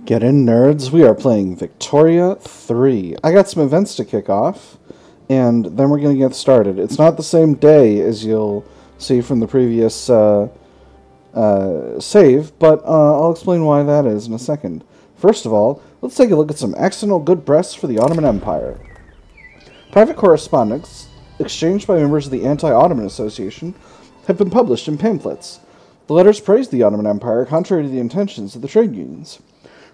Get in, nerds. We are playing Victoria 3. I got some events to kick off, and then we're going to get started. It's not the same day as you'll see from the previous save, but I'll explain why that is in a second. First of all, let's take a look at some accidental good press for the Ottoman Empire. Private correspondence exchanged by members of the Anti-Ottoman Association have been published in pamphlets. The letters praise the Ottoman Empire, contrary to the intentions of the trade unions.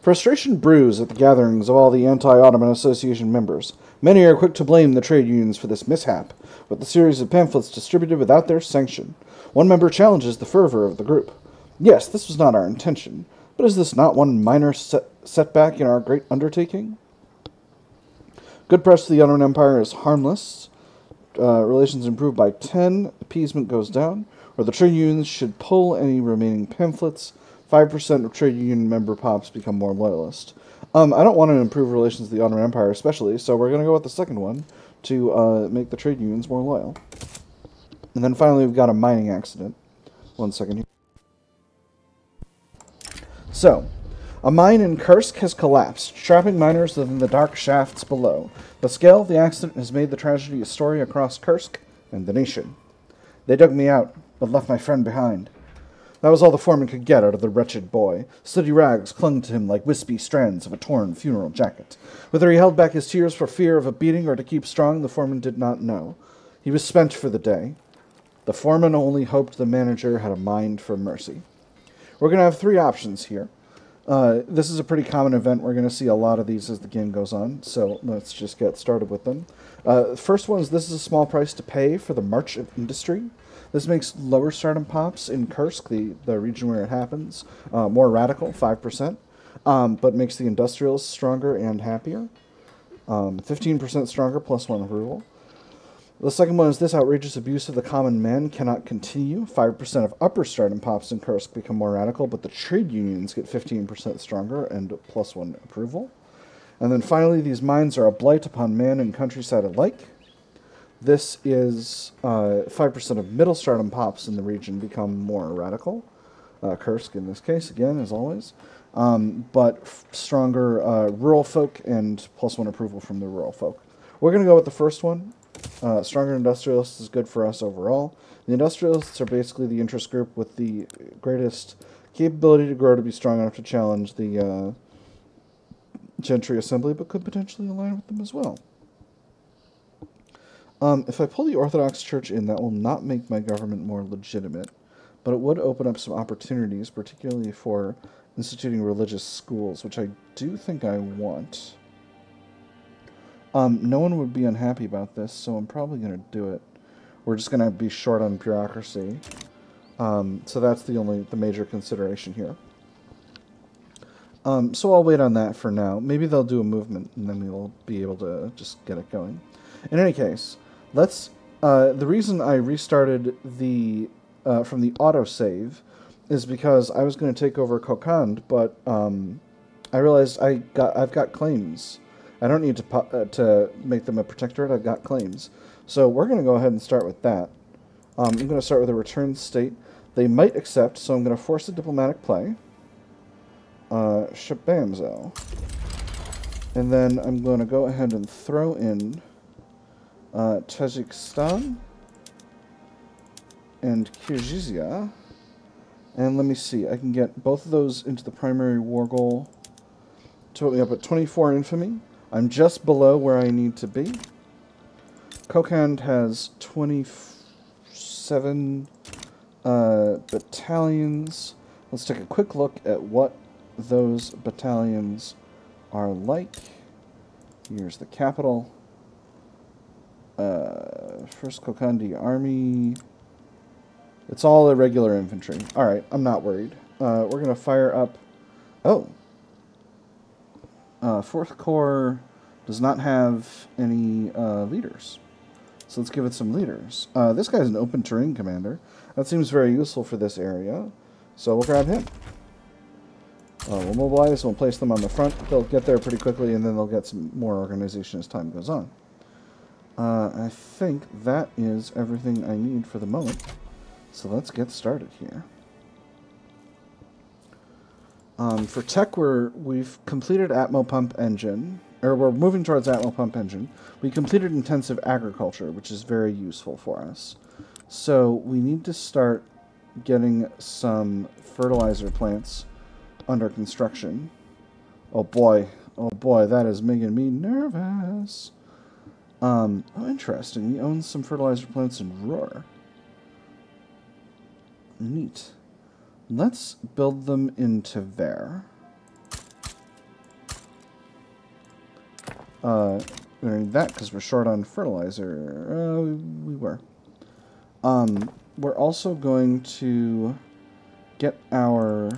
Frustration brews at the gatherings of all the Anti-Ottoman Association members. Many are quick to blame the trade unions for this mishap, with the series of pamphlets distributed without their sanction. One member challenges the fervor of the group. Yes, this was not our intention, but is this not one minor setback in our great undertaking? Good press to the Ottoman Empire is harmless. Relations improved by 10. Appeasement goes down. Or the trade unions should pull any remaining pamphlets. 5% of trade union member pops become more loyalist. I don't want to improve relations with the Ottoman Empire especially, so we're going to go with the second one to make the trade unions more loyal. And then finally we've got a mining accident. One second here. So, a mine in Kursk has collapsed, trapping miners within the dark shafts below. The scale of the accident has made the tragedy a story across Kursk and the nation. They dug me out, but left my friend behind. That was all the foreman could get out of the wretched boy. Sooty rags clung to him like wispy strands of a torn funeral jacket. Whether he held back his tears for fear of a beating or to keep strong, the foreman did not know. He was spent for the day. The foreman only hoped the manager had a mind for mercy. We're going to have 3 options here. This is a pretty common event. We're going to see a lot of these as the game goes on, so let's just get started with them. First one is this is a small price to pay for the March of Industry. This makes lower stardom pops in Kursk, the region where it happens, more radical, 5%, but makes the industrialists stronger and happier. 15% stronger, +1 approval. The second one is this outrageous abuse of the common man cannot continue. 5% of upper stardom pops in Kursk become more radical, but the trade unions get 15% stronger and +1 approval. And then finally, these mines are a blight upon man and countryside alike. This is 5% of middle stardom pops in the region become more radical. Kursk in this case, again, as always. But stronger rural folk and +1 approval from the rural folk. We're going to go with the first one. Stronger industrialists is good for us overall. The industrialists are basically the interest group with the greatest capability to grow to be strong enough to challenge the gentry assembly, but could potentially align with them as well. If I pull the Orthodox Church in, that will not make my government more legitimate, but it would open up some opportunities, particularly for instituting religious schools, which I do think I want. No one would be unhappy about this, so I'm probably going to do it. We're just going to be short on bureaucracy, so that's the major consideration here. So I'll wait on that for now. Maybe they'll do a movement, and then we'll be able to just get it going. In any case, let's. The reason I restarted the from the autosave is because I was going to take over Kokand, but I realized I've got claims. I don't need to make them a protectorate. I've got claims, so we're going to go ahead and start with that. I'm going to start with a return state. They might accept, so I'm going to force a diplomatic play. Shabamzo. And then I'm going to go ahead and throw in Tajikistan and Kyrgyzia. And let me see, I can get both of those into the primary war goal to put me up at 24 infamy. I'm just below where I need to be. Kokand has 27 battalions. Let's take a quick look at what those battalions are like. Here's the capital. First Kokandi army. It's all irregular infantry. Alright, I'm not worried. We're going to fire up... Oh! 4th Corps does not have any leaders. So let's give it some leaders. This guy's an open terrain commander. That seems very useful for this area. So we'll grab him. We'll mobilize, we'll place them on the front. They'll get there pretty quickly, and then they'll get some more organization as time goes on. I think that is everything I need for the moment. So let's get started here. For tech, we've completed Atmo Pump Engine, or we're moving towards Atmo Pump Engine. We completed Intensive Agriculture, which is very useful for us. So we need to start getting some fertilizer plants under construction. Oh boy, that is making me nervous. Oh, interesting. He owns some fertilizer plants in Ruhr. Neat. Let's build them into there. We're gonna need that because we're short on fertilizer. We were. We're also going to get our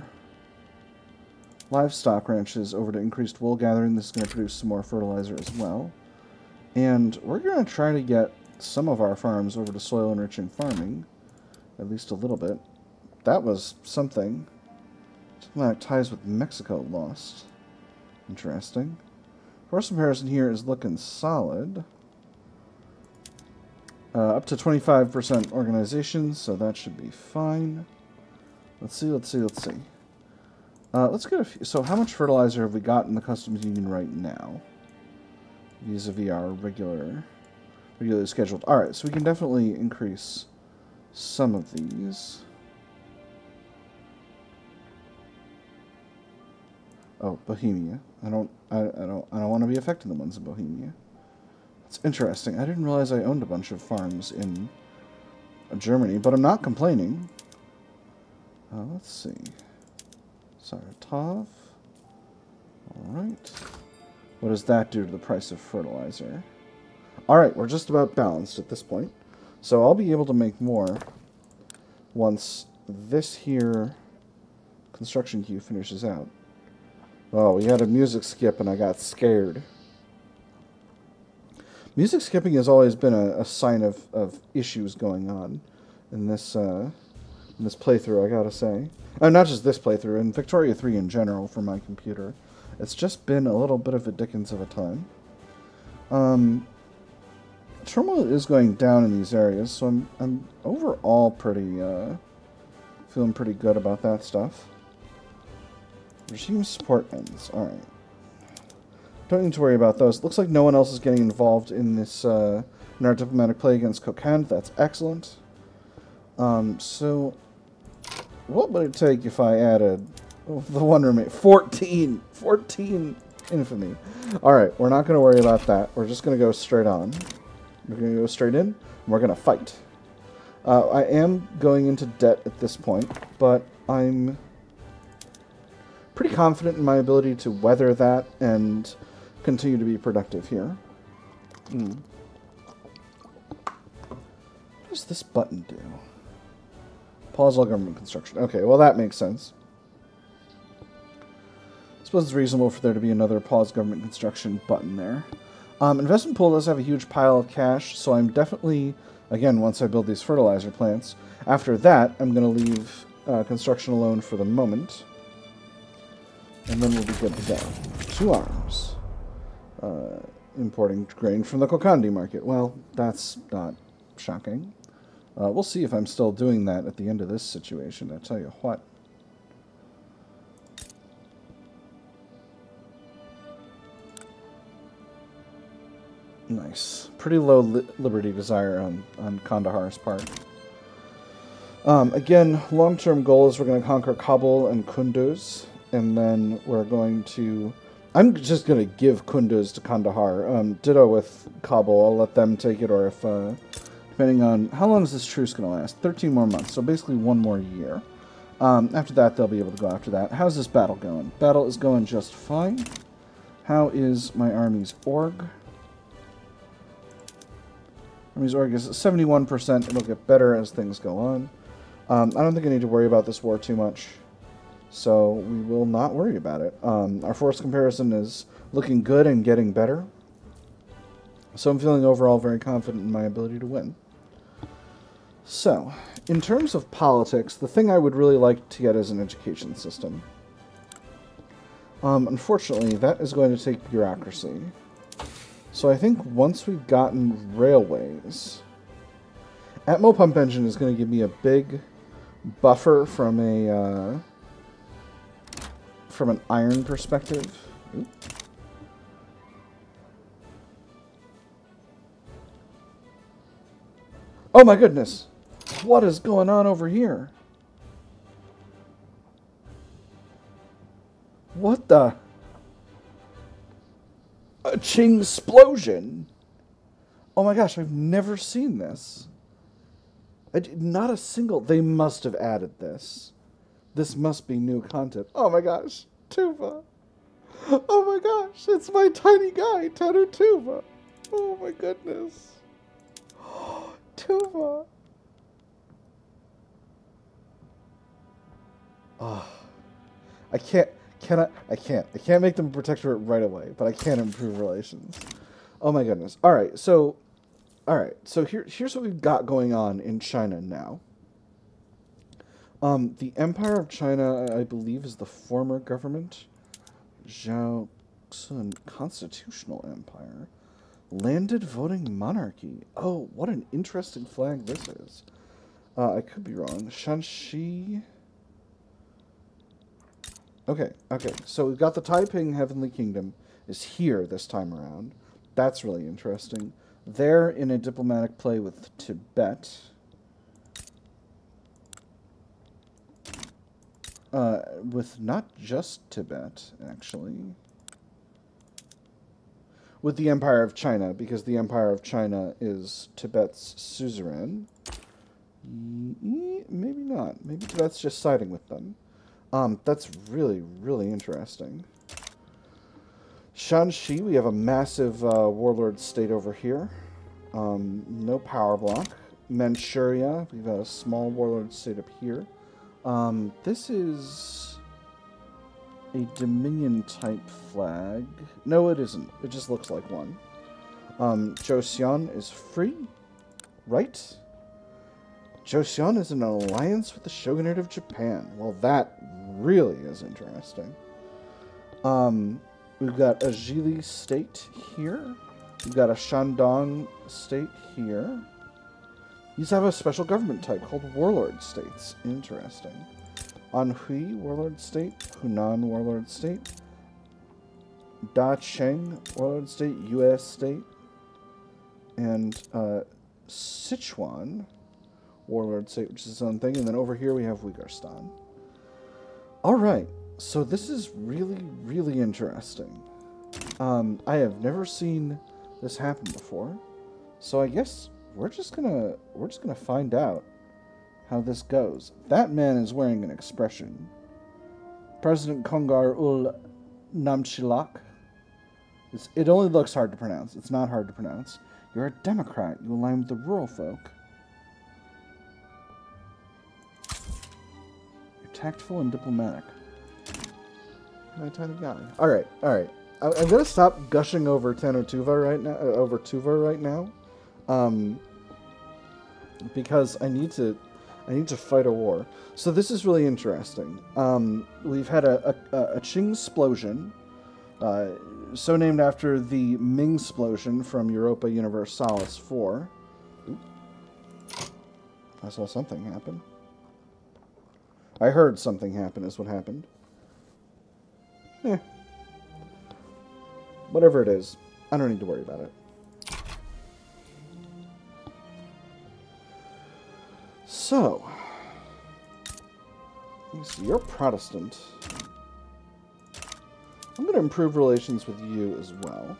livestock ranches over to increased wool gathering. This is going to produce some more fertilizer as well. And we're going to try to get some of our farms over to soil enriching farming. At least a little bit. That was something. Diplomatic ties with Mexico lost. Interesting. Force comparison here is looking solid. Up to 25% organization, so that should be fine. Let's see. Let's get a few. So how much fertilizer have we got in the customs union right now? Vis-a-vis our regularly scheduled. Alright, so we can definitely increase some of these. Oh, Bohemia. I don't want to be affecting the ones in Bohemia. It's interesting. I didn't realize I owned a bunch of farms in Germany, but I'm not complaining. Let's see. Saratov. Alright. What does that do to the price of fertilizer? Alright, we're just about balanced at this point. So I'll be able to make more once this here construction queue finishes out. Oh, we had a music skip and I got scared. Music skipping has always been a sign of issues going on in this playthrough, I gotta say. Not just this playthrough, in Victoria 3 in general for my computer. It's just been a little bit of a dickens of a time. Turmoil is going down in these areas, so I'm overall pretty feeling pretty good about that stuff. Regime support ends. Alright. Don't need to worry about those. Looks like no one else is getting involved in this in our diplomatic play against Kokand. That's excellent. So what would it take if I added the one remain? 14 infamy. Alright, we're not going to worry about that. We're just going to go straight on. We're going to go straight in, and we're going to fight. I am going into debt at this point, but I'm pretty confident in my ability to weather that and continue to be productive here. What does this button do? Pause all government construction. Okay, well that makes sense. I suppose it's reasonable for there to be another pause government construction button there. Investment pool does have a huge pile of cash, so I'm definitely, again, once I build these fertilizer plants, after that I'm going to leave construction alone for the moment. And then we'll be good to go. 2 arms. Importing grain from the Kokandi market. Well, that's not shocking. We'll see if I'm still doing that at the end of this situation, I tell you what. Nice. Pretty low liberty desire on Kandahar's part. Again, long-term goal is we're going to conquer Kabul and Kunduz. And then we're going to... I'm just going to give Kunduz to Kandahar. Ditto with Kabul. I'll let them take it, or if... depending on... How long is this truce going to last? 13 more months, so basically 1 more year. After that, they'll be able to go after that. How's this battle going? Battle is going just fine. How is my army's org? Army's org is 71%. It'll get better as things go on. I don't think I need to worry about this war too much. So we will not worry about it. Our force comparison is looking good and getting better. So I'm feeling overall very confident in my ability to win. So, in terms of politics, the thing I would really like to get is an education system. Unfortunately, that is going to take bureaucracy. So I think once we've gotten railways... Atmo Pump Engine is going to give me a big buffer from from an iron perspective. Oop. Oh my goodness! What is going on over here? What the? A QINGSPLOSION! Oh my gosh, I've never seen this. Not a single... They must have added this. This must be new content. Oh my gosh, Tuva. Oh my gosh, it's my tiny guy, Tuva. Oh my goodness. Tuva. Oh, I can't make them a protectorate right away, but I can improve relations. Oh my goodness. Alright, so here's what we've got going on in China now. The Empire of China, I believe, is the former government. Zhao Xun Constitutional Empire. Landed voting monarchy. Oh, what an interesting flag this is. I could be wrong. Shanxi. Okay. So we've got the Taiping Heavenly Kingdom is here this time around. That's really interesting. They're in a diplomatic play with Tibet. With not just Tibet, actually. With the Empire of China, because the Empire of China is Tibet's suzerain. Maybe not. Maybe Tibet's just siding with them. That's really, really interesting. Shanxi, we have a massive warlord state over here. No power block. Manchuria, we've got a small warlord state up here. This is a Dominion-type flag. No, it isn't. It just looks like one. Joseon is free, right? Joseon is in an alliance with the Shogunate of Japan. Well, that really is interesting. We've got a Jili state here. We've got a Shandong state here. These have a special government type called warlord states. Interesting. Anhui warlord state, Hunan warlord state, Dacheng warlord state, US state, and Sichuan warlord state, which is its own thing. And then over here we have Uyghurstan. Alright, so this is really, really interesting. I have never seen this happen before. So I guess we're just gonna find out how this goes. That man is wearing an expression. President Kongar ul Namchilak. It only looks hard to pronounce. It's not hard to pronounce. You're a Democrat. You align with the rural folk. You're tactful and diplomatic. My tiny guy. Alright. I'm gonna stop gushing over Tuva right now. Because I need to fight a war. So this is really interesting. We've had a QINGSPLOSION, so named after the Ming-splosion from Europa Universalis 4. Oop. I saw something happen. I heard something happen is what happened. Whatever it is, I don't need to worry about it. So, you see, you're Protestant. I'm going to improve relations with you as well.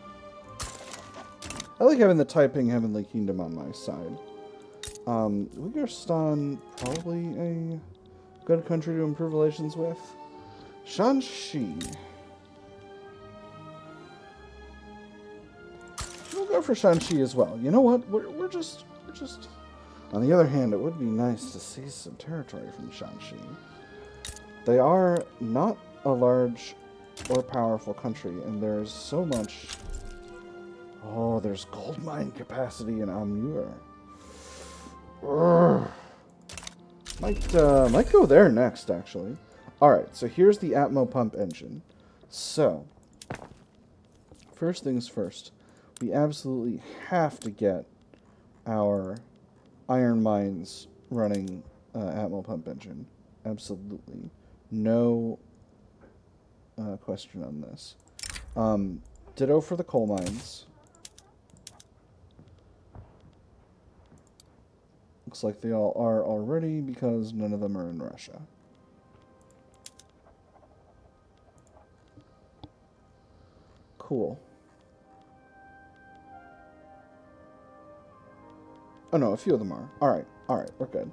I like having the Taiping Heavenly Kingdom on my side. Uyghurstan, probably a good country to improve relations with. Shanxi. We'll go for Shanxi as well. You know what? We're just... On the other hand, it would be nice to seize some territory from Shanxi. They are not a large or powerful country, and there's so much... Oh, there's gold mine capacity in Amur. Might go there next, actually. Alright, so here's the Atmo pump engine. So, first things first. We absolutely have to get our iron mines running Atmo pump engine. Absolutely. No question on this. Ditto for the coal mines. Looks like they all are already because none of them are in Russia. Cool. Oh no, a few of them are. Alright, we're good.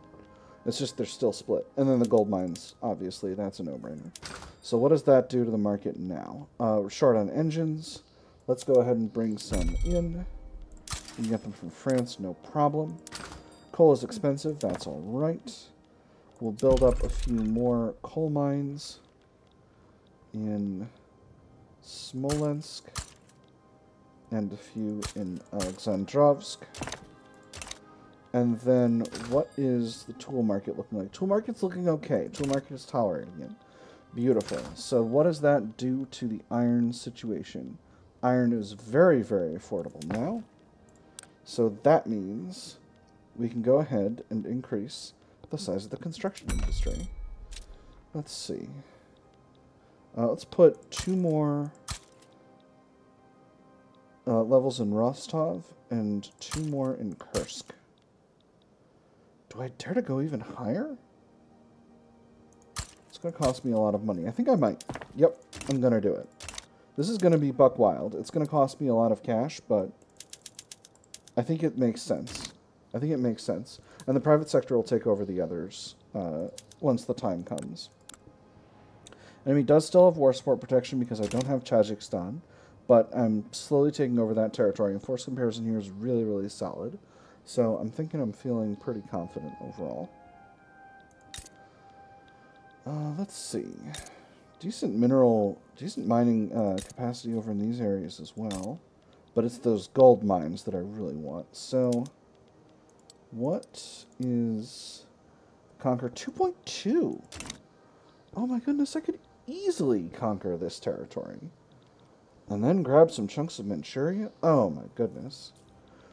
It's just they're still split. And then the gold mines, obviously, that's a no-brainer. So what does that do to the market now? We're short on engines. Let's go ahead and bring some in. We can get them from France, no problem. Coal is expensive, that's alright. We'll build up a few more coal mines in Smolensk and a few in Alexandrovsk. And then what is the tool market looking like? Tool market's looking okay. Tool market is tolerating it. Beautiful. So what does that do to the iron situation? Iron is very, very affordable now. So that means we can go ahead and increase the size of the construction industry. Let's see. Let's put 2 more levels in Rostov and 2 more in Kursk. Do I dare to go even higher? It's going to cost me a lot of money. I think I might. Yep, I'm going to do it. This is going to be buck wild. It's going to cost me a lot of cash, but I think it makes sense. I think it makes sense. And the private sector will take over the others once the time comes. Enemy does still have war support protection because I don't have Tajikistan, but I'm slowly taking over that territory, and force comparison here is really, really solid. So I'm thinking I'm feeling pretty confident overall. Let's see. Decent mining capacity over in these areas as well. But it's those gold mines that I really want. So, what is conquer 2.2? Oh my goodness, I could easily conquer this territory. And then grab some chunks of Manchuria? Oh my goodness.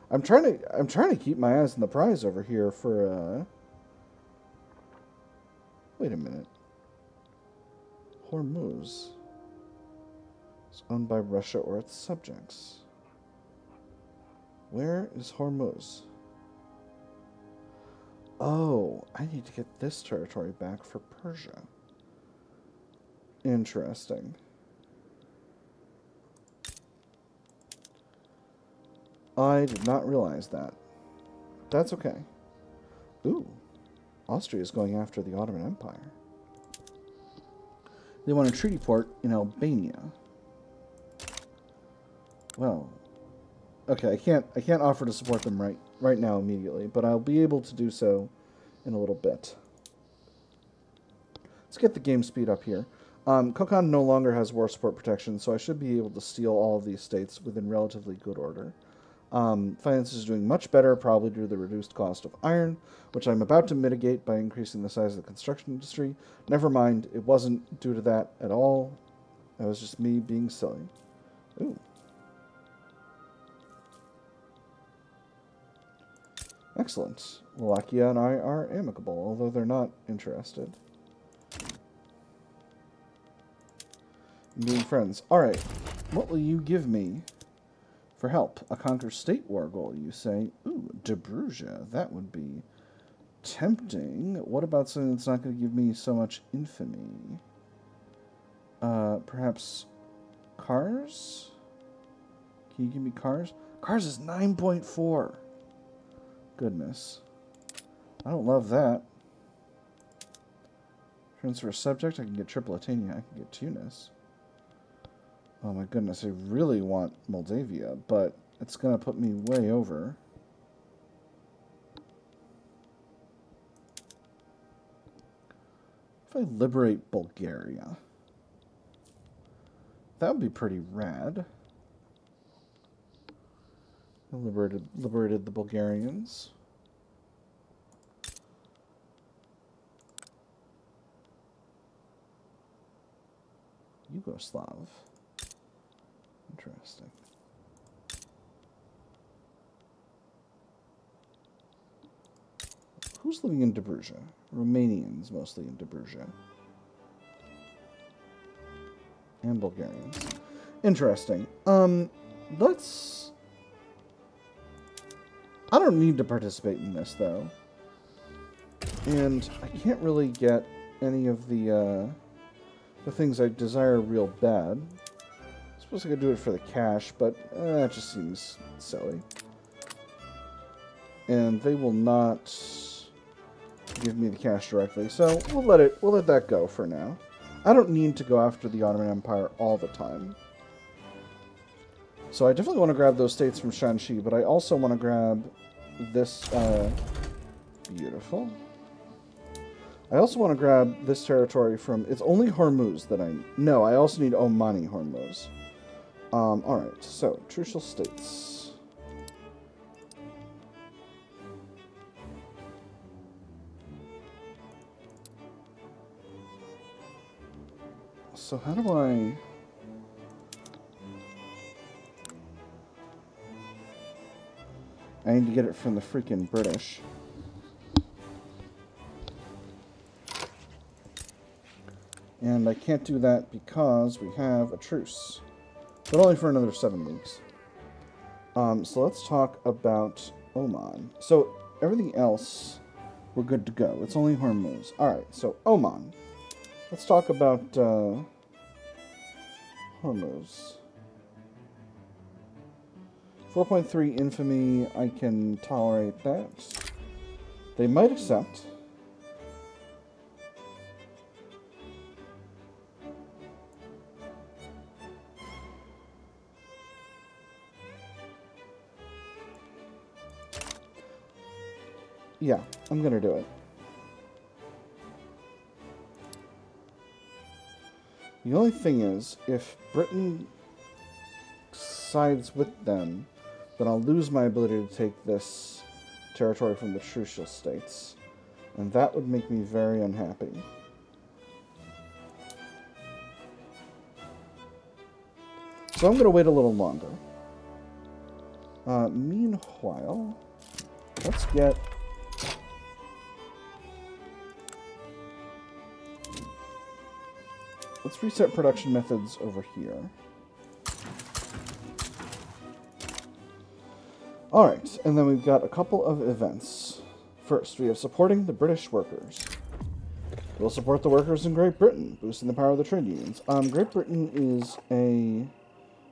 I'm trying to keep my eyes on the prize over here for wait a minute. Hormuz is owned by Russia or its subjects. Where is Hormuz? Oh, I need to get this territory back for Persia. Interesting. I did not realize that. That's okay. Ooh. Austria is going after the Ottoman Empire. They want a treaty port in Albania. Well, okay, I can't offer to support them right now immediately, but I'll be able to do so in a little bit. Let's get the game speed up here. Kokand no longer has war support protection, so I should be able to steal all of these states within relatively good order. Finance is doing much better, probably due to the reduced cost of iron, which I'm about to mitigate by increasing the size of the construction industry. Never mind, it wasn't due to that at all. That was just me being silly. Ooh. Excellent. Wallachia and I are amicable, although they're not interested. Being friends. Alright, what will you give me for help? A conquer state war goal, you say? Ooh, Dobruja. That would be tempting. What about something that's not going to give me so much infamy? Perhaps cars? Can you give me cars? Cars is 9.4. Goodness. I don't love that. Transfer a subject, I can get Tripolitania, I can get Tunis. Oh my goodness, I really want Moldavia, but it's going to put me way over. If I liberate Bulgaria, that would be pretty rad. I liberated the Bulgarians. Yugoslav. Interesting. Who's living in Dobruja? Romanians mostly in Dobruja. And Bulgarians. Interesting. Let's... I don't need to participate in this, though. And I can't really get any of the things I desire real bad. I suppose I could do it for the cash, but that just seems silly. And they will not give me the cash directly, so we'll let that go for now. I don't need to go after the Ottoman Empire all the time. So I definitely want to grab those states from Shanxi, but I also want to grab this, beautiful. I also want to grab this territory from, it's only Hormuz that no, I also need Omani Hormuz. Alright, so, Trucial States. So how do I... I need to get it from the freaking British. And I can't do that because we have a truce. But only for another 7 weeks. So let's talk about Oman. So everything else, we're good to go. It's only Hormuz. Alright, so Oman. Let's talk about Hormuz. 4.3 infamy, I can tolerate that. They might accept. Yeah, I'm gonna do it. The only thing is, if Britain sides with them, then I'll lose my ability to take this territory from the Trucial States. And that would make me very unhappy. So I'm going to wait a little longer. Meanwhile, let's get... Let's reset production methods over here. Alright, and then we've got a couple of events. First, we have supporting the British workers. We'll support the workers in Great Britain, boosting the power of the trade unions. Great Britain is an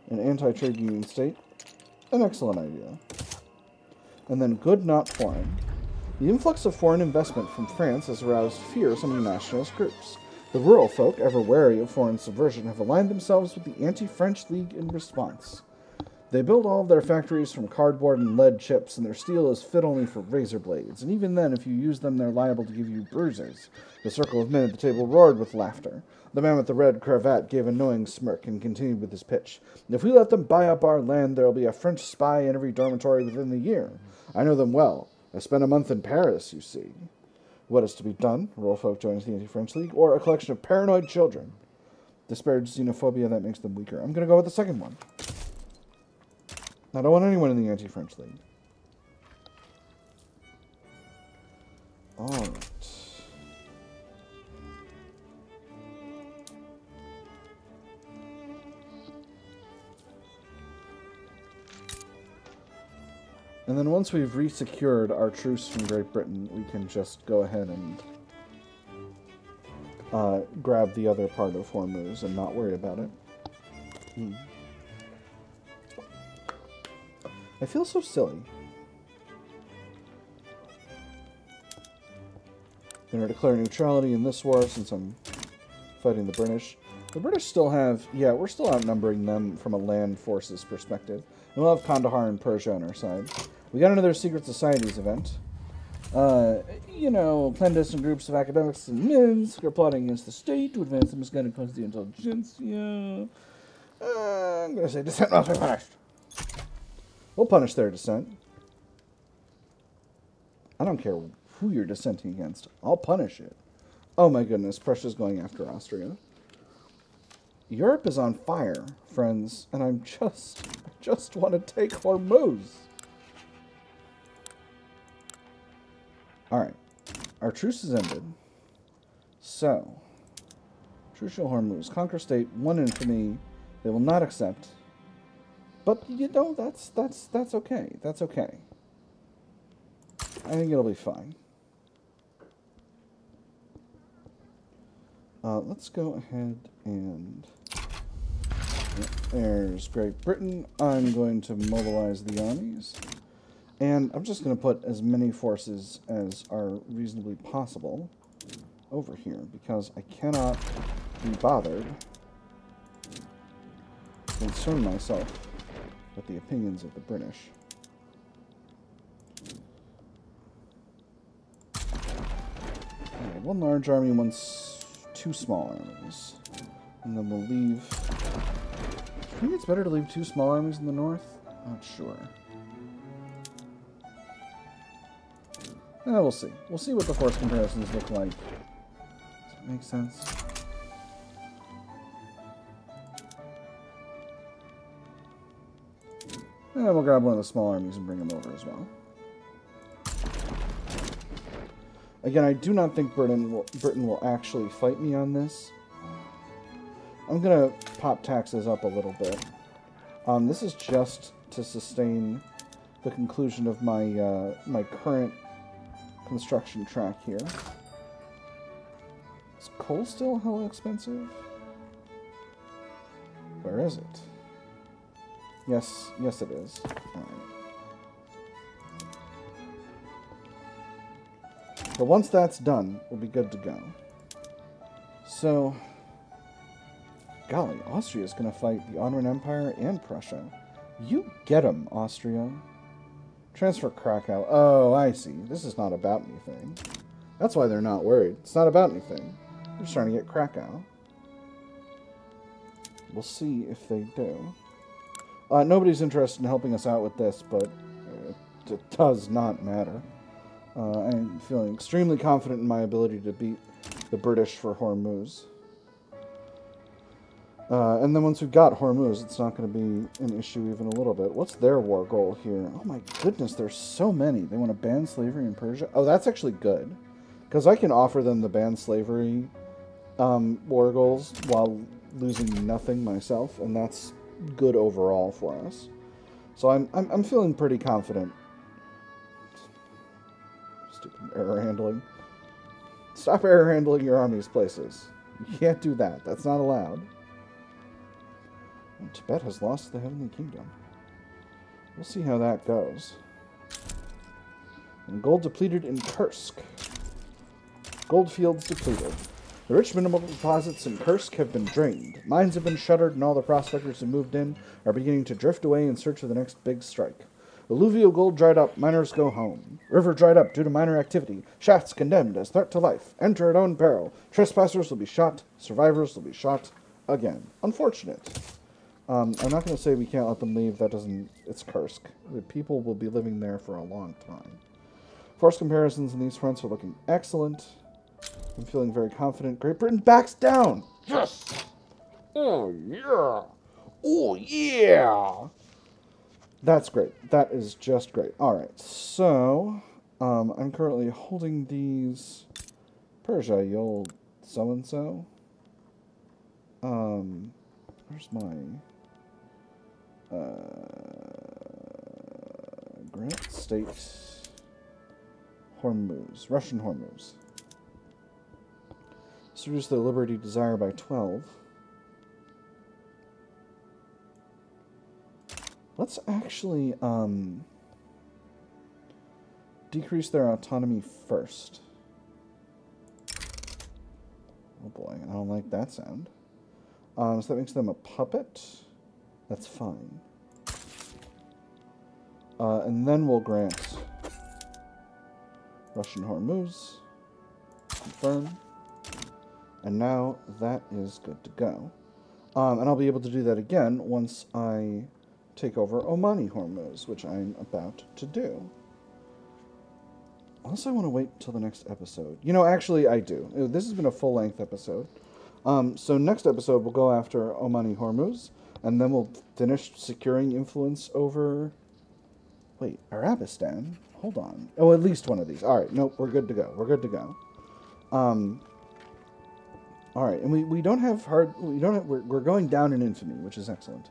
anti-trade union state. An excellent idea. And then good, not foreign. The influx of foreign investment from France has aroused fears among nationalist groups. The rural folk, ever wary of foreign subversion, have aligned themselves with the Anti-French League in response. They build all of their factories from cardboard and lead chips, and their steel is fit only for razor blades, and even then, if you use them, they're liable to give you bruises. The circle of men at the table roared with laughter. The man with the red cravat gave a knowing smirk and continued with his pitch. If we let them buy up our land, there will be a French spy in every dormitory within the year. I know them well. I spent a month in Paris, you see. What is to be done? Rural folk joins the Anti-French League, or a collection of paranoid children. Disparage xenophobia, that makes them weaker. I'm going to go with the second one. I don't want anyone in the Anti-French League. Alright. And then once we've resecured our truce from Great Britain, we can just go ahead and grab the other part of Hormuz and not worry about it. I feel so silly. I'm going to declare neutrality in this war since I'm fighting the British. The British still have... Yeah, we're still outnumbering them from a land forces perspective. And we'll have Kandahar and Persia on our side. We got another Secret Societies event. You know, clandestine groups of academics and Minsk are plotting against the state to advance the misguided cause of the intelligentsia. I'm going to say dissent must be punished. We'll punish their dissent. I don't care who you're dissenting against. I'll punish it. Oh my goodness, Prussia's going after Austria. Europe is on fire, friends, and I just want to take Hormuz. Alright, our truce is ended. So, Trucial Hormuz. Conquer state, 1 infamy. They will not accept. But, you know, that's okay. That's okay. I think it'll be fine. Let's go ahead and... There's Great Britain. I'm going to mobilize the armies. And I'm just going to put as many forces as are reasonably possible over here, because I cannot be bothered to concern myself with the opinions of the British. Okay, 1 large army, 2 small armies. And then we'll leave... I think it's better to leave 2 small armies in the north? Not sure. We'll see. We'll see what the force comparisons look like. Does that make sense? And then we'll grab one of the small armies and bring them over as well. Again, I do not think Britain will actually fight me on this. I'm going to pop taxes up a little bit. This is just to sustain the conclusion of my my current construction track here. Is coal still hella expensive? Where is it? Yes, it is. All right. But once that's done, we'll be good to go. So, golly, Austria's going to fight the Ottoman Empire and Prussia. You get 'em, Austria. Transfer Krakow. Oh, I see. This is not about anything. That's why they're not worried. It's not about anything. They're just trying to get Krakow. We'll see if they do. Nobody's interested in helping us out with this, but it does not matter. I'm feeling extremely confident in my ability to beat the British for Hormuz. And then once we've got Hormuz, it's not going to be an issue even a little bit. What's their war goal here? Oh my goodness, there's so many. They want to ban slavery in Persia? Oh, that's actually good. Because I can offer them the ban slavery war goals while losing nothing myself, and that's good overall for us. So I'm feeling pretty confident. Stupid error handling. Stop error handling your army's places. You can't do that. That's not allowed. And Tibet has lost the Heavenly Kingdom. We'll see how that goes. And gold depleted in Kursk. Gold fields depleted. The rich mineral deposits in Kursk have been drained. Mines have been shuttered, and all the prospectors who moved in are beginning to drift away in search of the next big strike. Alluvial gold dried up, miners go home. River dried up due to miner activity. Shafts condemned as threat to life. Enter at own peril. Trespassers will be shot. Survivors will be shot again. Unfortunate. I'm not going to say we can't let them leave. That doesn't... It's Kursk. The people will be living there for a long time. Force comparisons in these fronts are looking excellent. I'm feeling very confident. Great Britain backs down! Yes! Oh, yeah! Oh, yeah! That's great. That is just great. Alright, so... I'm currently holding these... Persia, you old so-and-so. Where's my... Grant State... Hormuz. Russian Hormuz. Let's reduce their liberty desire by 12. Let's actually decrease their autonomy first. Oh boy, I don't like that sound. So that makes them a puppet. That's fine. And then we'll grant Russian Hormuz. Confirm. And now that is good to go. And I'll be able to do that again once I take over Omani Hormuz, which I'm about to do. Unless I want to wait until the next episode. You know, actually, I do. This has been a full-length episode. So next episode, we'll go after Omani Hormuz, and then we'll finish securing influence over... Wait, Arabistan? Hold on. Oh, at least one of these. All right, nope, we're good to go. We're good to go. All right, and we don't have hard. We don't have. We're going down in infamy, which is excellent.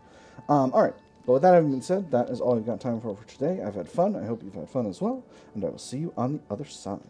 All right, but with that having been said, that is all I've got time for today. I've had fun. I hope you've had fun as well, and I will see you on the other side.